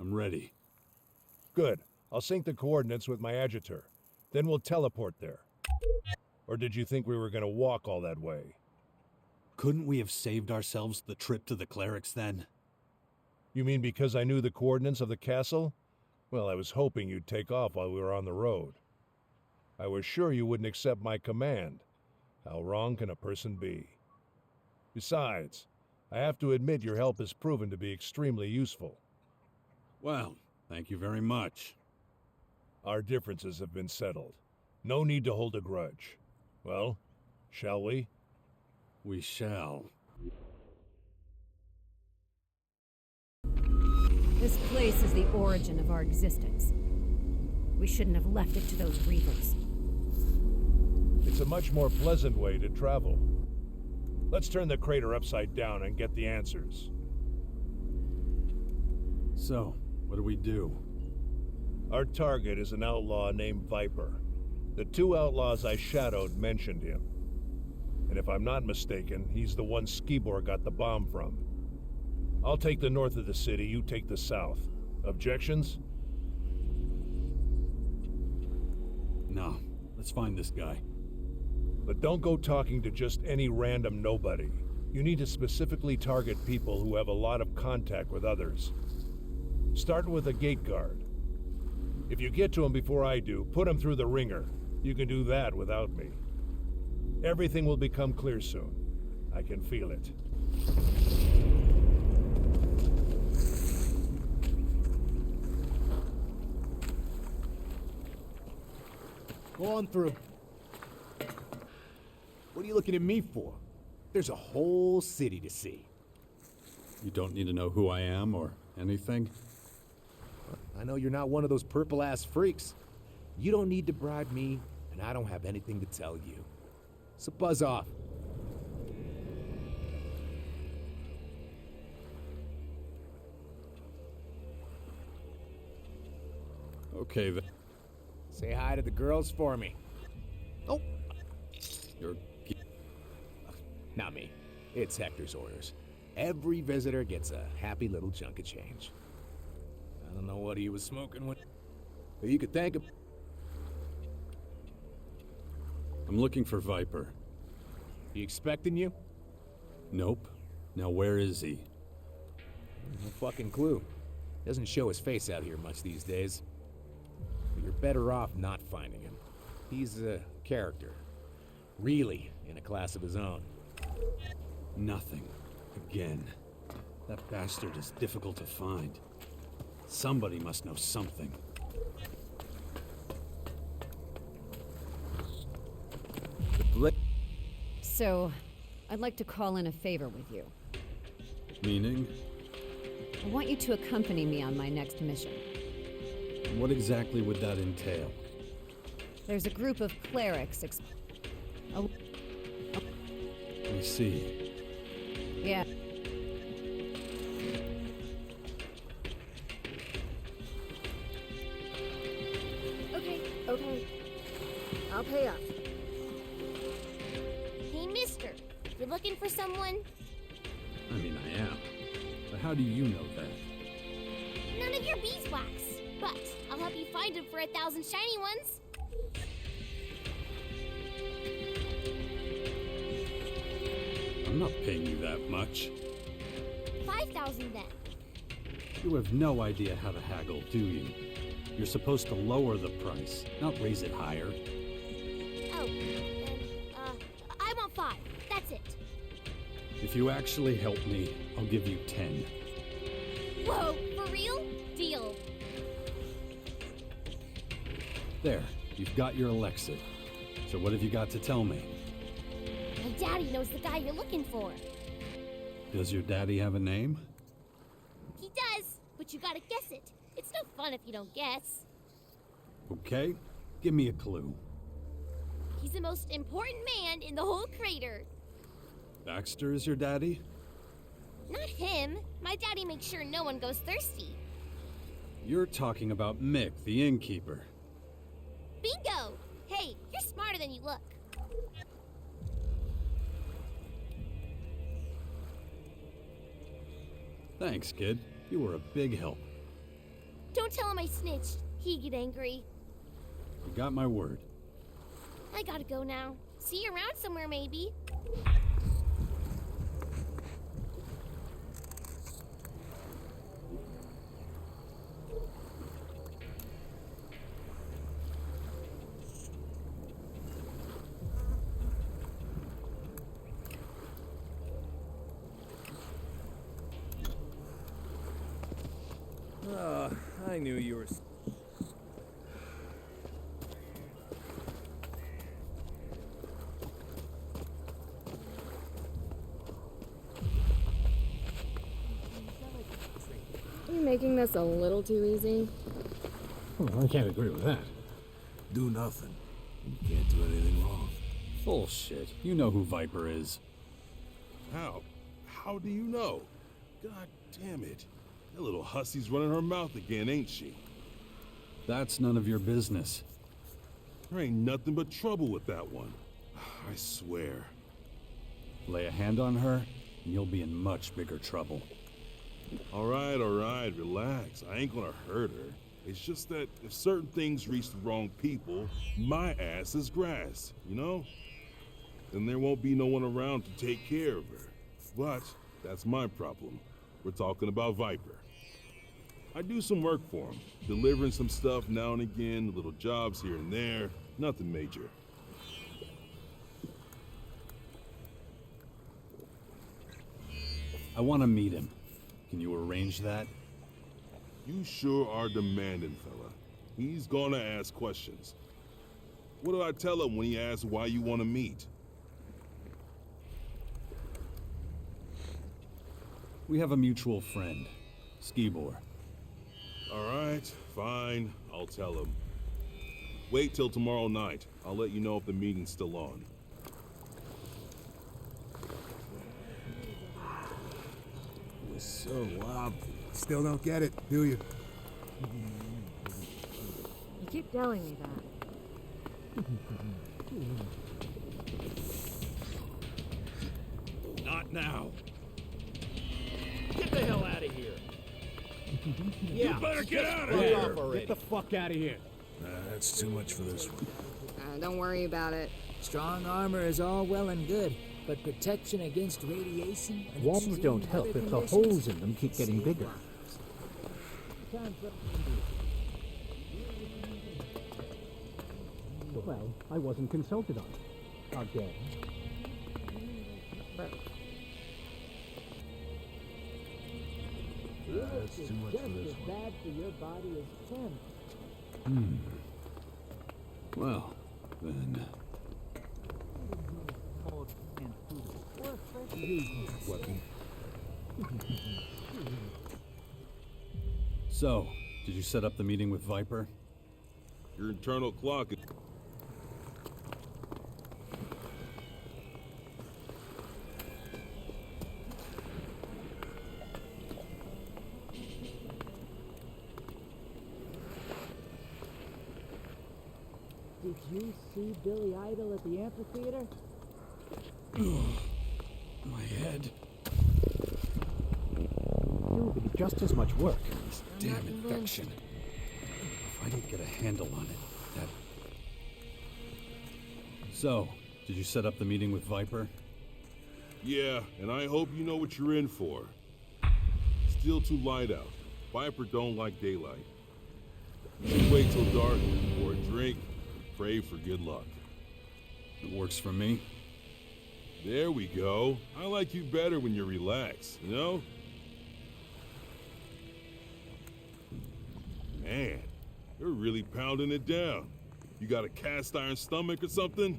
I'm ready. Good. I'll sync the coordinates with my adjutor. Then we'll teleport there. Or did you think we were gonna walk all that way? Couldn't we have saved ourselves the trip to the clerics then? You mean because I knew the coordinates of the castle? Well, I was hoping you'd take off while we were on the road. I was sure you wouldn't accept my command. How wrong can a person be? Besides, I have to admit your help has proven to be extremely useful. Well, thank you very much. Our differences have been settled. No need to hold a grudge. Well, shall we? We shall. This place is the origin of our existence. We shouldn't have left it to those reavers. It's a much more pleasant way to travel. Let's turn the crater upside down and get the answers. So, what do we do? Our target is an outlaw named Viper. The two outlaws I shadowed mentioned him. And if I'm not mistaken, he's the one Skibor got the bomb from. I'll take the north of the city, you take the south. Objections? No, let's find this guy. But don't go talking to just any random nobody. You need to specifically target people who have a lot of contact with others. Start with a gate guard. If you get to him before I do, put him through the ringer. You can do that without me. Everything will become clear soon. I can feel it. Go on through. What are you looking at me for? There's a whole city to see. You don't need to know who I am or anything? I know you're not one of those purple-ass freaks. You don't need to bribe me, and I don't have anything to tell you. So buzz off. Okay then. Say hi to the girls for me. Oh, You're... not me. It's Hector's orders. Every visitor gets a happy little chunk of change. I don't know what he was smoking with, but you could thank him. I'm looking for Viper. He expecting you? Nope. Now where is he? No fucking clue. Doesn't show his face out here much these days. But you're better off not finding him. He's a character. Really in a class of his own. Nothing. Again. That bastard is difficult to find. Somebody must know something. So, I'd like to call in a favor with you. Meaning? I want you to accompany me on my next mission. What exactly would that entail? There's a group of clerics I see. Yeah. Okay. I'll pay up. Hey, mister. You looking for someone? I mean, I am. But how do you know that? None of your beeswax. But I'll help you find him for 1,000 shiny ones. I'm not paying you that much. 5,000 then. You have no idea how to haggle, do you? You're supposed to lower the price, not raise it higher. Oh, I want 5. That's it. If you actually help me, I'll give you 10. Whoa, for real? Deal. There, you've got your Elex. So what have you got to tell me? My daddy knows the guy you're looking for. Does your daddy have a name? He does, but you gotta guess it. It's no fun if you don't guess. Okay, give me a clue. He's the most important man in the whole crater. Baxter is your daddy? Not him. My daddy makes sure no one goes thirsty. You're talking about Mick, the innkeeper. Bingo! Hey, you're smarter than you look. Thanks, kid. You were a big help. Don't tell him I snitched. He'd get angry. You got my word. I gotta go now. See you around somewhere, maybe. I knew you were... Are you making this a little too easy? Well, I can't agree with that. Do nothing. You can't do anything wrong. Bullshit. You know who Viper is. How? How do you know? God damn it. That little hussy's running her mouth again, ain't she? That's none of your business. There ain't nothing but trouble with that one. I swear. Lay a hand on her, and you'll be in much bigger trouble. All right, relax. I ain't gonna hurt her. It's just that if certain things reach the wrong people, my ass is grass, you know? Then there won't be no one around to take care of her. But that's my problem. We're talking about Viper. I do some work for him, delivering some stuff now and again, little jobs here and there, nothing major. I want to meet him. Can you arrange that? You sure are demanding, fella. He's gonna ask questions. What do I tell him when he asks why you want to meet? We have a mutual friend, Skibor. All right, fine. I'll tell him. Wait till tomorrow night. I'll let you know if the meeting's still on. It was so obvious. Still don't get it, do you? You keep telling me that. Not now. Get the hell out of here. Yeah. You better get out of Fuck here! off already. Get the fuck out of here. That's too much for this one. Don't worry about it. Strong armor is all well and good, but protection against radiation and Walls extreme don't help weather if the conditions holes in them keep getting save bigger. lives. Well, I wasn't consulted on it. Again. That's too much for this Just as one. bad for your body as temp. Well, then... Weapon. So, did you set up the meeting with Viper? Your internal clock is... Did you see Billy Idol at the amphitheater? My head. You'll be just as much work. This damn infection. If I don't get a handle on it, that... So, did you set up the meeting with Viper? Yeah, and I hope you know what you're in for. Still too light out. Viper don't like daylight. You wait till dark, pour a drink, pray for good luck. It works for me. There we go. I like you better when you're relaxed, you know? Man, you're really pounding it down. You got a cast iron stomach or something?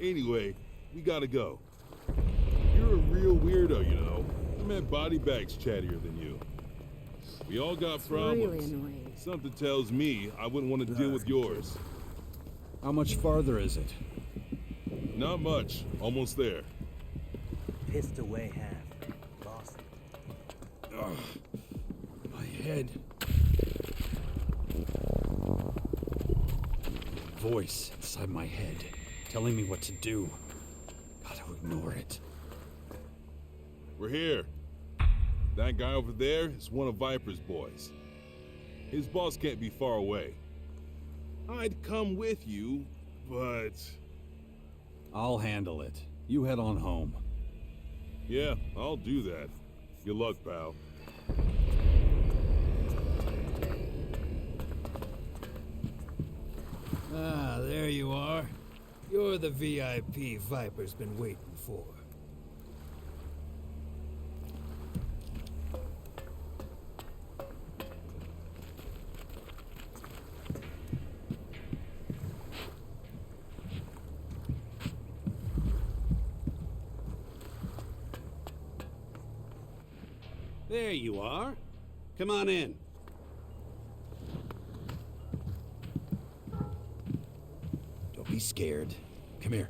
Anyway, we gotta go. You're a real weirdo, you know. I met body bags chattier than you. We all got problems. Really annoying. Something tells me I wouldn't want to deal with yours. How much farther is it? Not much. Almost there. Pissed away half. Lost it. Ugh, my head. Voice inside my head, telling me what to do. Gotta ignore it. We're here. That guy over there is one of Viper's boys. His boss can't be far away. I'd come with you, but... I'll handle it. You head on home. Yeah, I'll do that. Good luck, pal. Ah, there you are. You're the VIP Viper's been waiting for. There you are. Come on in. Don't be scared. Come here.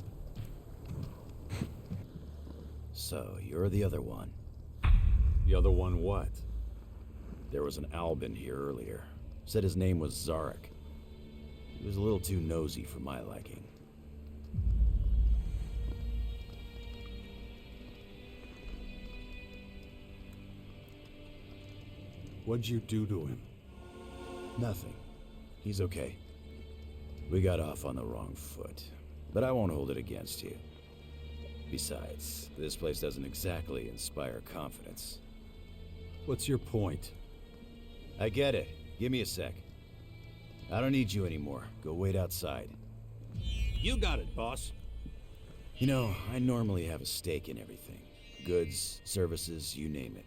So, you're the other one. The other one what? There was an Albin here earlier. Said his name was Zarik. He was a little too nosy for my liking. What'd you do to him? Nothing. He's okay. We got off on the wrong foot, but I won't hold it against you. Besides, this place doesn't exactly inspire confidence. What's your point? I get it. Give me a sec. I don't need you anymore. Go wait outside. You got it, boss. You know, I normally have a stake in everything. Goods, services, you name it.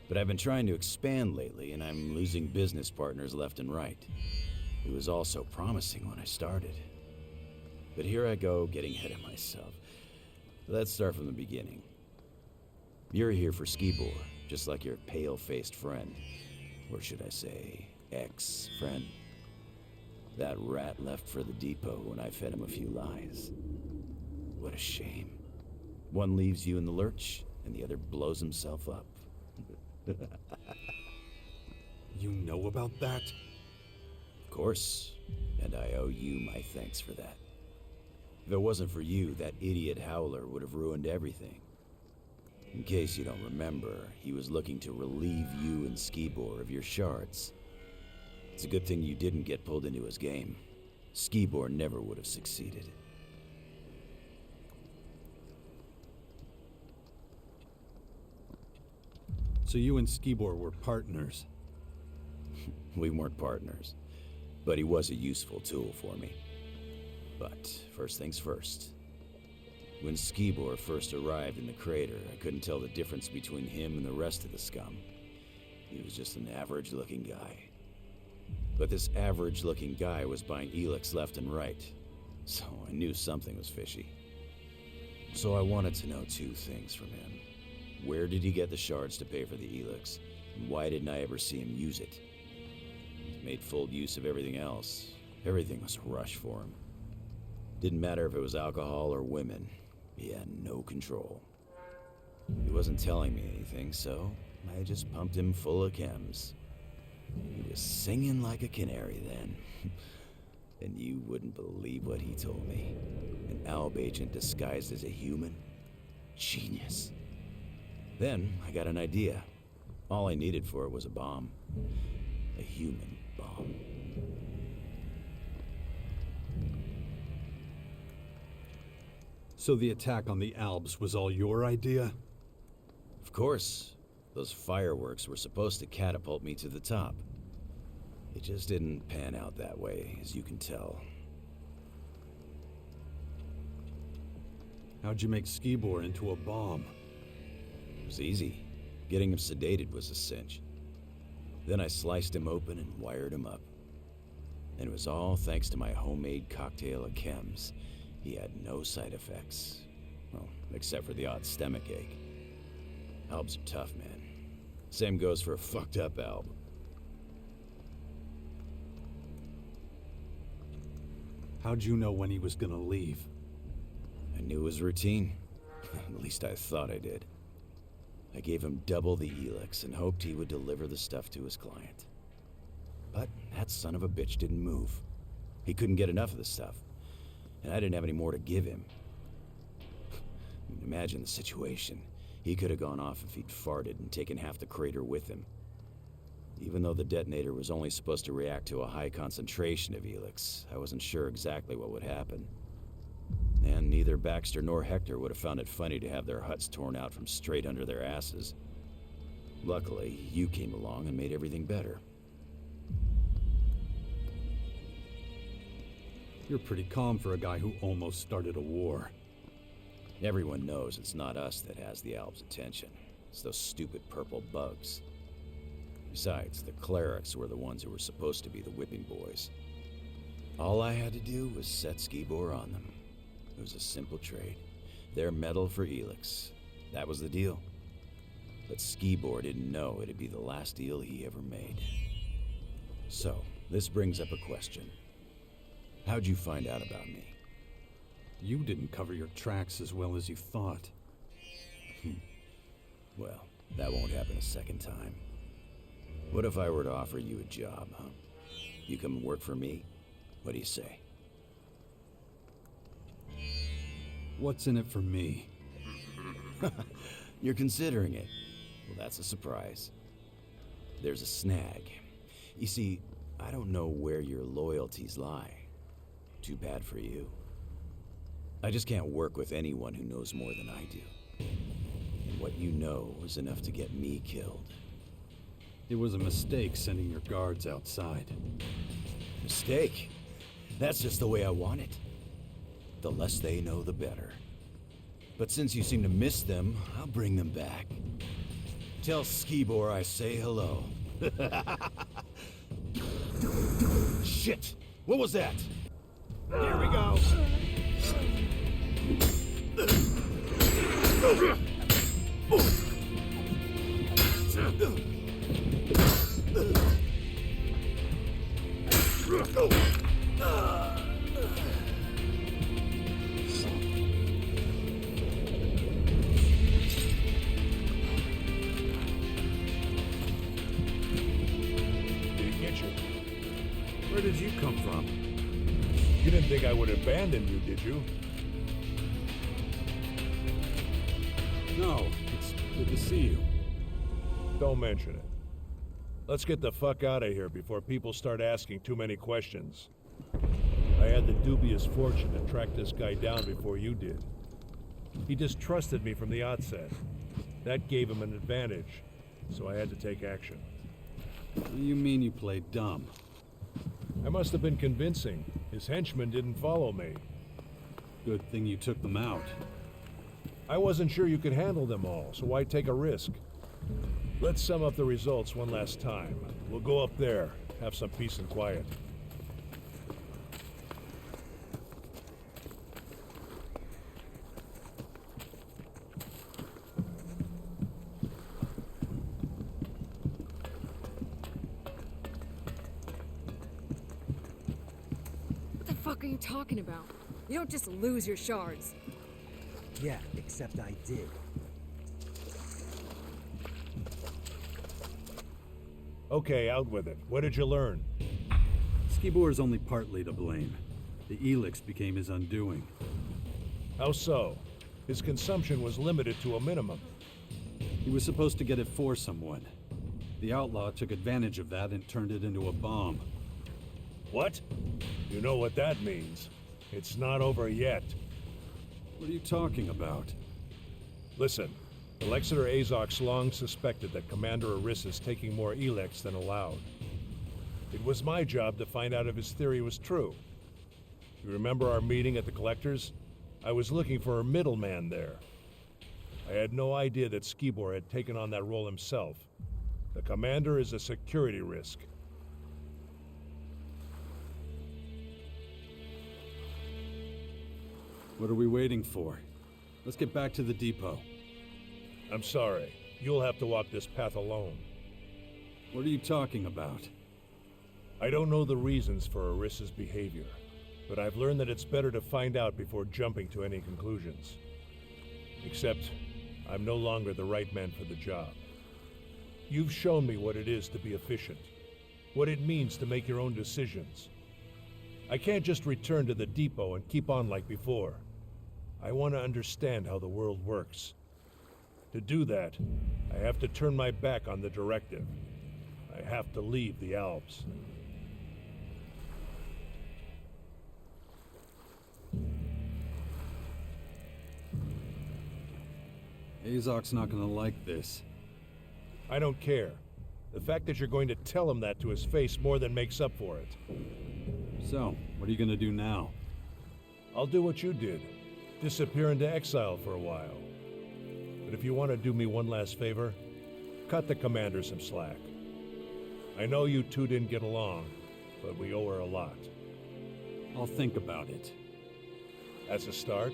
But I've been trying to expand lately, and I'm losing business partners left and right. It was all so promising when I started. But here I go, getting ahead of myself. Let's start from the beginning. You're here for Skibor, just like your pale-faced friend. Or should I say, ex-friend? That rat left for the depot when I fed him a few lies. What a shame. One leaves you in the lurch, and the other blows himself up. You know about that? Of course, and I owe you my thanks for that. If it wasn't for you, that idiot Howler would have ruined everything. In case you don't remember, he was looking to relieve you and Skibor of your shards. It's a good thing you didn't get pulled into his game. Skibor never would have succeeded. So you and Skibor were partners? We weren't partners, but he was a useful tool for me. But first things first. When Skibor first arrived in the crater, I couldn't tell the difference between him and the rest of the scum. He was just an average-looking guy. But this average-looking guy was buying Elex left and right, so I knew something was fishy. So I wanted to know two things from him. Where did he get the shards to pay for the Elex, and why didn't I ever see him use it? He made full use of everything else. Everything was a rush for him. Didn't matter if it was alcohol or women. He had no control. He wasn't telling me anything, so I just pumped him full of chems. He was singing like a canary then. And you wouldn't believe what he told me. An Alb agent disguised as a human? Genius. Then I got an idea. All I needed for it was a bomb. A human bomb. So the attack on the Albs was all your idea? Of course. Those fireworks were supposed to catapult me to the top. It just didn't pan out that way, as you can tell. How'd you make Skibor into a bomb? It was easy. Getting him sedated was a cinch. Then I sliced him open and wired him up. And it was all thanks to my homemade cocktail of chems. He had no side effects. Well, except for the odd stomach ache. Albs are tough, man. Same goes for a fucked up Alb. How'd you know when he was gonna leave? I knew his routine. At least I thought I did. I gave him double the Elex and hoped he would deliver the stuff to his client. But that son of a bitch didn't move. He couldn't get enough of the stuff, and I didn't have any more to give him. Imagine the situation. He could have gone off if he'd farted and taken half the crater with him. Even though the detonator was only supposed to react to a high concentration of Elex, I wasn't sure exactly what would happen. And neither Baxter nor Hector would have found it funny to have their huts torn out from straight under their asses. Luckily, you came along and made everything better. You're pretty calm for a guy who almost started a war. Everyone knows it's not us that has the Alps' attention. It's those stupid purple bugs. Besides, the clerics were the ones who were supposed to be the whipping boys. All I had to do was set Skibor on them. It was a simple trade. Their metal for Elex. That was the deal. But Skibor didn't know it'd be the last deal he ever made. So, this brings up a question. How'd you find out about me? You didn't cover your tracks as well as you thought. Well, that won't happen a second time. What if I were to offer you a job, huh? You come and work for me? What do you say? What's in it for me? You're considering it. Well, that's a surprise. There's a snag. You see, I don't know where your loyalties lie. Too bad for you. I just can't work with anyone who knows more than I do. And what you know is enough to get me killed. It was a mistake sending your guards outside. Mistake? That's just the way I want it. The less they know, the better. But since you seem to miss them, I'll bring them back. Tell Skibor I say hello. Shit! What was that? Here we go! Where did you come from? You didn't think I would abandon you, did you? No, it's good to see you. Don't mention it. Let's get the fuck out of here before people start asking too many questions. I had the dubious fortune to track this guy down before you did. He distrusted me from the outset. That gave him an advantage, so I had to take action. You mean you played dumb? I must have been convincing. His henchmen didn't follow me. Good thing you took them out. I wasn't sure you could handle them all, so why take a risk? Let's sum up the results one last time. We'll go up there, have some peace and quiet. What the fuck are you talking about? You don't just lose your shards. Yeah, except I did. Okay, out with it. What did you learn? Skibor is only partly to blame. The Elex became his undoing. How so? His consumption was limited to a minimum. He was supposed to get it for someone. The outlaw took advantage of that and turned it into a bomb. What? You know what that means. It's not over yet. What are you talking about? Listen, Alexander Azok's long suspected that Commander Aris is taking more Elex than allowed. It was my job to find out if his theory was true. You remember our meeting at the Collectors? I was looking for a middleman there. I had no idea that Skibor had taken on that role himself. The Commander is a security risk. What are we waiting for? Let's get back to the depot. I'm sorry. You'll have to walk this path alone. What are you talking about? I don't know the reasons for Aris's behavior, but I've learned that it's better to find out before jumping to any conclusions. Except, I'm no longer the right man for the job. You've shown me what it is to be efficient, what it means to make your own decisions. I can't just return to the depot and keep on like before. I want to understand how the world works. To do that, I have to turn my back on the directive. I have to leave the Alps. Azok's not gonna like this. I don't care. The fact that you're going to tell him that to his face more than makes up for it. So, what are you gonna do now? I'll do what you did. Disappear into exile for a while. But if you want to do me one last favor, cut the commander some slack. I know you two didn't get along, but we owe her a lot. I'll think about it. That's a start.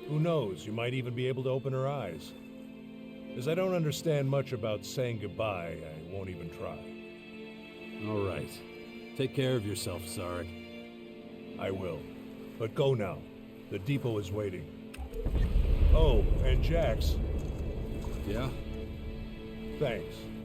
Who knows, you might even be able to open her eyes. As I don't understand much about saying goodbye, I won't even try. All right. Take care of yourself, Zarik. I will. But go now. The depot is waiting. Oh, and Jax. Yeah? Thanks.